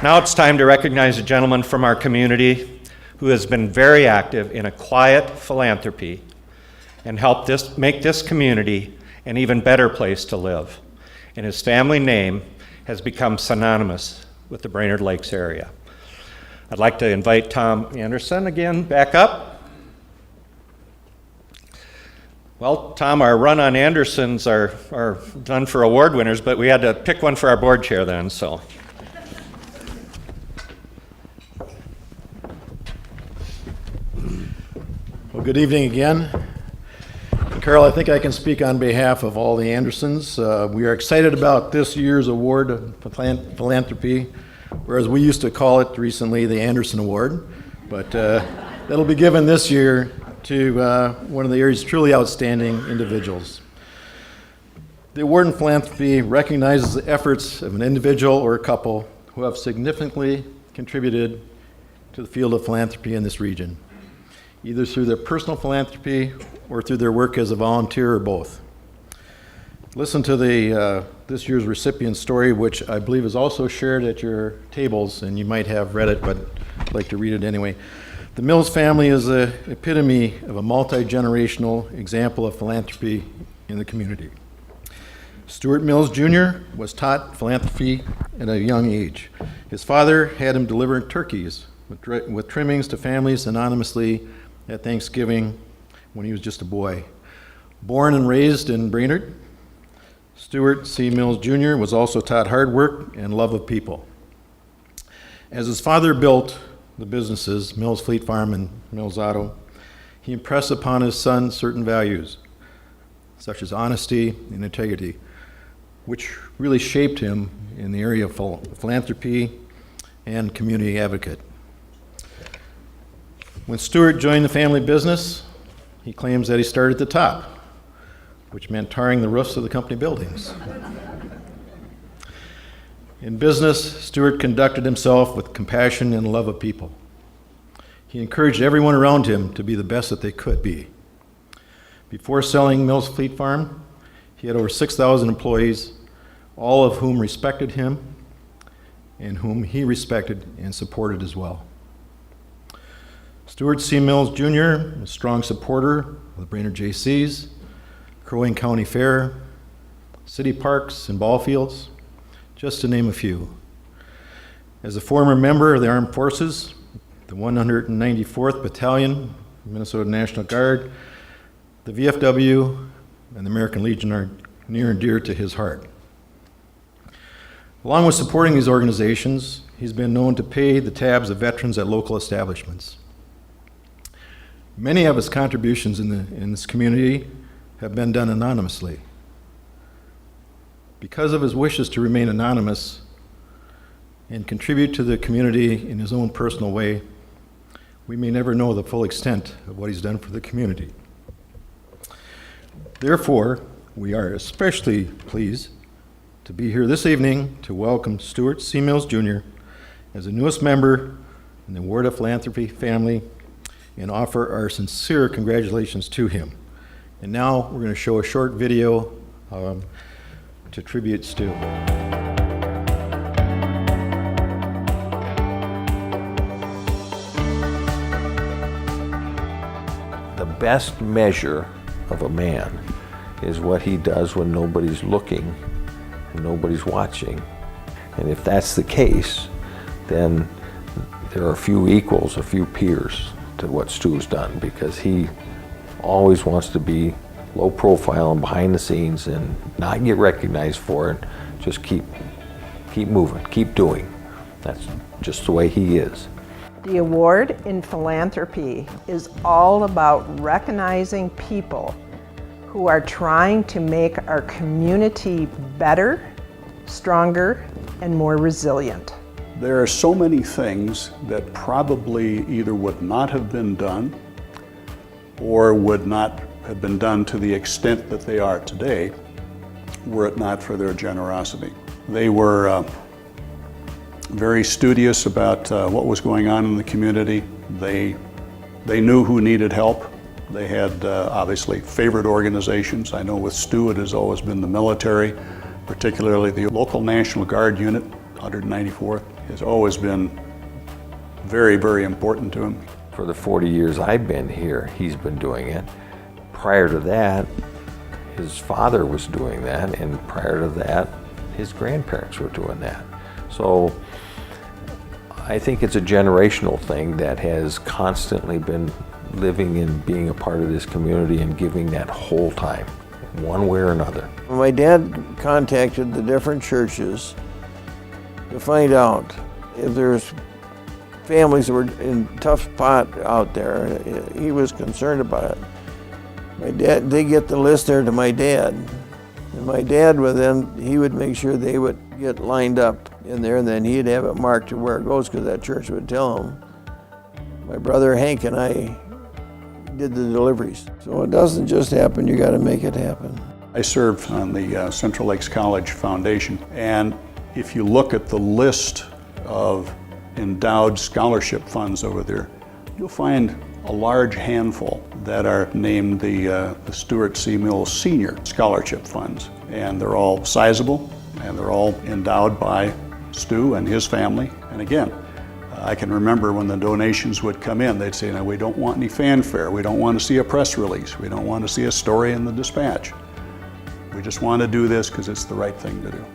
Now it's time to recognize a gentleman from our community who has been very active in a quiet philanthropy and helped make this community an even better place to live. And his family name has become synonymous with the Brainerd Lakes area. I'd like to invite Tom Anderson again back up. Well, Tom, our run on Andersons are done for award winners, but we had to pick one for our board chair then, so. Well, good evening again. Carol, I think I can speak on behalf of all the Andersons. We are excited about this year's award of philanthropy, whereas we used to call it recently the Anderson Award, but that'll be given this year to one of the area's truly outstanding individuals. The award in philanthropy recognizes the efforts of an individual or a couple who have significantly contributed to the field of philanthropy in this region, either through their personal philanthropy or through their work as a volunteer or both. Listen to this year's recipient story, which I believe is also shared at your tables, and you might have read it, but I'd like to read it anyway. The Mills family is the epitome of a multi-generational example of philanthropy in the community. Stewart Mills Jr. was taught philanthropy at a young age. His father had him deliver turkeys with trimmings to families anonymously at Thanksgiving when he was just a boy. Born and raised in Brainerd, Stewart C. Mills Jr. was also taught hard work and love of people. As his father built the businesses, Mills Fleet Farm and Mills Auto, he impressed upon his son certain values, such as honesty and integrity, which really shaped him in the area of philanthropy and community advocate. When Stewart joined the family business, he claims that he started at the top, which meant tarring the roofs of the company buildings. In business, Stewart conducted himself with compassion and love of people. He encouraged everyone around him to be the best that they could be. Before selling Mills Fleet Farm, he had over 6,000 employees, all of whom respected him and whom he respected and supported as well. Stewart C. Mills Jr., a strong supporter of the Brainerd JCs, Crow Wing County Fair, city parks and ball fields, just to name a few. As a former member of the Armed Forces, the 194th Battalion, Minnesota National Guard, the VFW, and the American Legion are near and dear to his heart. Along with supporting these organizations, he's been known to pay the tabs of veterans at local establishments. Many of his contributions in this community have been done anonymously. Because of his wishes to remain anonymous and contribute to the community in his own personal way, we may never know the full extent of what he's done for the community. Therefore, we are especially pleased to be here this evening to welcome Stewart C. Mills Jr. as the newest member in the Award of Philanthropy family and offer our sincere congratulations to him. And now we're going to show a short video to tribute Stu. The best measure of a man is what he does when nobody's looking and nobody's watching. And if that's the case, then there are a few equals, a few peers to what Stu's done, because he always wants to be low profile and behind the scenes and not get recognized for it. Just keep moving, keep doing. That's just the way he is. The award in philanthropy is all about recognizing people who are trying to make our community better, stronger, and more resilient. There are so many things that probably either would not have been done or would not have been done to the extent that they are today were it not for their generosity. They were very studious about what was going on in the community. They knew who needed help. They had obviously favorite organizations. I know with Stu it has always been the military, particularly the local National Guard unit, 194th. has always been very, very important to him. For the 40 years I've been here, he's been doing it. Prior to that, his father was doing that, and prior to that, his grandparents were doing that. So I think it's a generational thing that has constantly been living and being a part of this community and giving that whole time, one way or another. My dad contacted the different churches to find out if there's families that were in tough spot out there. He was concerned about it. My dad, they get the list there to my dad, and my dad would then, he would make sure they would get lined up in there, and then he'd have it marked to where it goes, because that church would tell him. My brother Hank and I did the deliveries. So it doesn't just happen, you gotta make it happen. I served on the Central Lakes College Foundation, and if you look at the list of endowed scholarship funds over there, you'll find a large handful that are named the Stewart C. Mills Senior Scholarship Funds. And they're all sizable, and they're all endowed by Stu and his family. And again, I can remember when the donations would come in, they'd say, "No, we don't want any fanfare. We don't want to see a press release. We don't want to see a story in the Dispatch. We just want to do this because it's the right thing to do."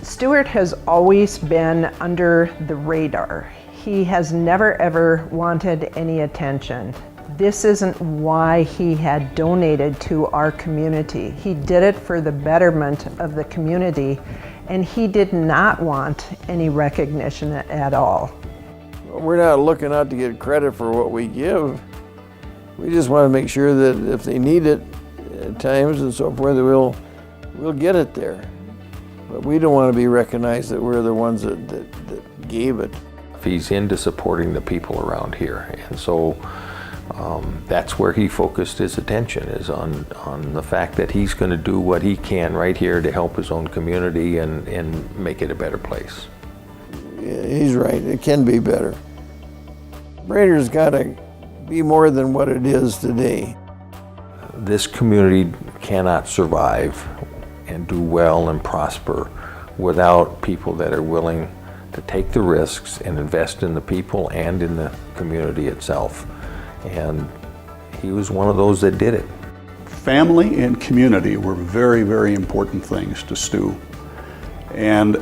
Stewart has always been under the radar. He has never ever wanted any attention. This isn't why he had donated to our community. He did it for the betterment of the community, and he did not want any recognition at all. We're not looking out to get credit for what we give. We just want to make sure that if they need it at times and so forth, we'll get it there. But we don't want to be recognized that we're the ones that gave it. He's into supporting the people around here, and so that's where he focused his attention, is on the fact that he's going to do what he can right here to help his own community and make it a better place. He's right, it can be better. Brainerd's got to be more than what it is today. This community cannot survive and do well and prosper without people that are willing to take the risks and invest in the people and in the community itself. And he was one of those that did it. Family and community were very, very important things to Stu. And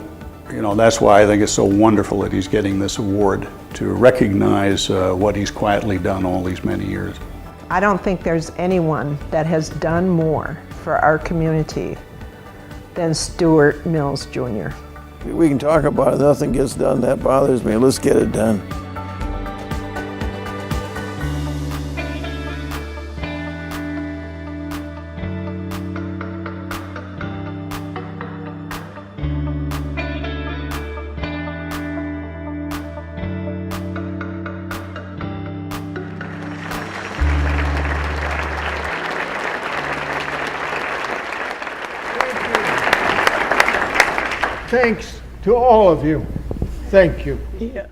that's why I think it's so wonderful that he's getting this award to recognize what he's quietly done all these many years. I don't think there's anyone that has done more for our community than Stewart Mills Jr. We can talk about it, nothing gets done, that bothers me. Let's get it done. Thanks to all of you. Thank you. Yeah.